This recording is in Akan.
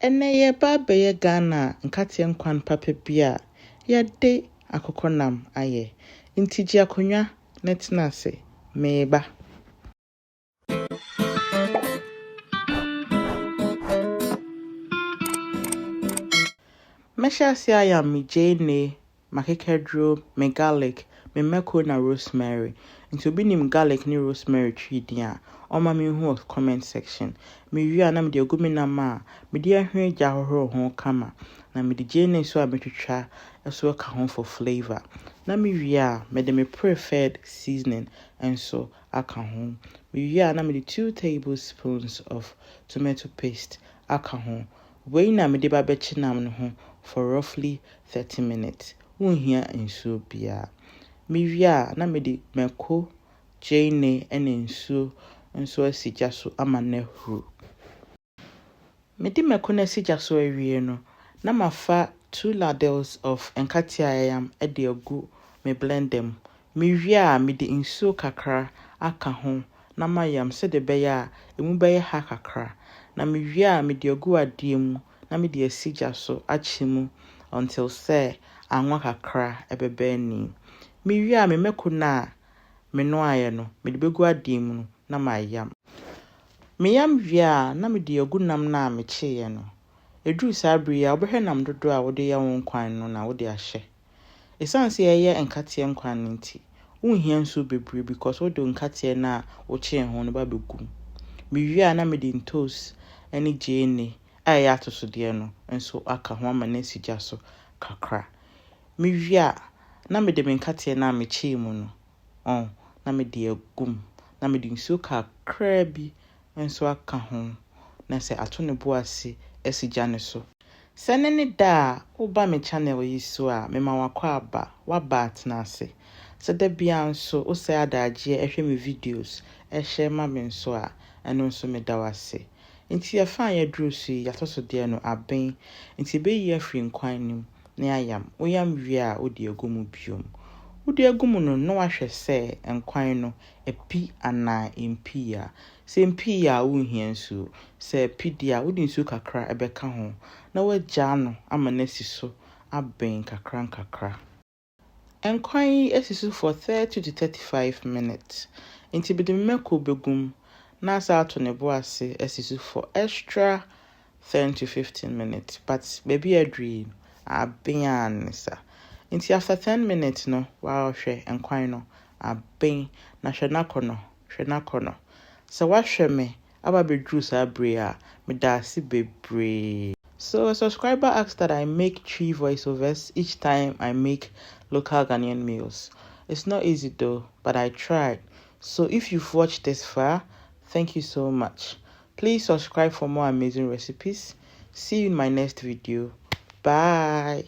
Ene ye ba ye Ghana Nkatenkwan papa bia ye de akokonam aye. Intiji akonwa netina se meba. Meshasi aya mi jane makekedro me garlic me meko na rosemary. Nti obi nim garlic ni rosemary tree din a oma me hu comment section. Me wi na me de ogumi na ma me de ahwe gya hohoro ho kama na me de jane so a metwetwa eso ka ho for flavor. Na me wi a me de me preferred seasoning enso aka ho. Me wi na me de 2 tablespoons of tomato paste aka ho. Wei na me de ba be chinam no ho for roughly 30 minutes. Unhia ensuo bia. Me wi a na me de meko jane ene ensuo asigya so ama na huru. Me de meko na asigya so awie no na mafa 2 ladles of Nkatenkwan e de agu me blend them. Me wi a me de ensuo kakra aka ho na mayam se de be ya emu be ha kakra. Na me wi a me de agu ade mu na me de asigya so achimu until say anwa kakra ebebe ni. Me wi a me meko na me no aye no me de begu ade mu na mayam. Me yam wi a na me de agu nam na me cheye no. Edru sabri a obehwe nam dodo a wode ya won kwan no na wode ahye. Esanse ye Nkatenkwan nti. Unhia nso bebre because wode nkate na wo che ho no ba begum. Me wi a na me de toast ene jene aye atosode no enso aka ho ama na sigya so kakra. Me wi a na me de nkate na me che mu no na me de agum na me de nsuo kakra bi enso aka ho na se ato ne bo ase esigya ne so. Sene ne da oba me channel yi so a me ma wakwa aba waba atena ase. Se da bia nso o se adaje ehwe me videos ehye ma me nso a eno nso me da wase. Nti ya fa ya drusu ya tosode no aben nti be yi afri nkwan nim na ayam oyam wi a odi agumu biom. Odi agumu no no ahwe se nkwan no epi ana empi a se empi a unhia nsu se epi dia odi nsu kakra ebeka ho na wagya no ama na siso aben kakra. Enkwan esiso for 30 to 35 minutes. Nti be de meko begum na sa to ne bo ase esiso for extra 10 to 15 minutes. But baby adri aben anisa. Nti after 10 minutes no wa hwe enkwan no aben na hwe na kono. So wa hwe me aba bedru sabri a me da ase bebre. So a subscriber asked that I make 3 voiceovers each time I make local Ghanaian meals. It's not easy though, but I tried. So if you've watched this far, thank you so much. Please subscribe for more amazing recipes. See you in my next video. Bye.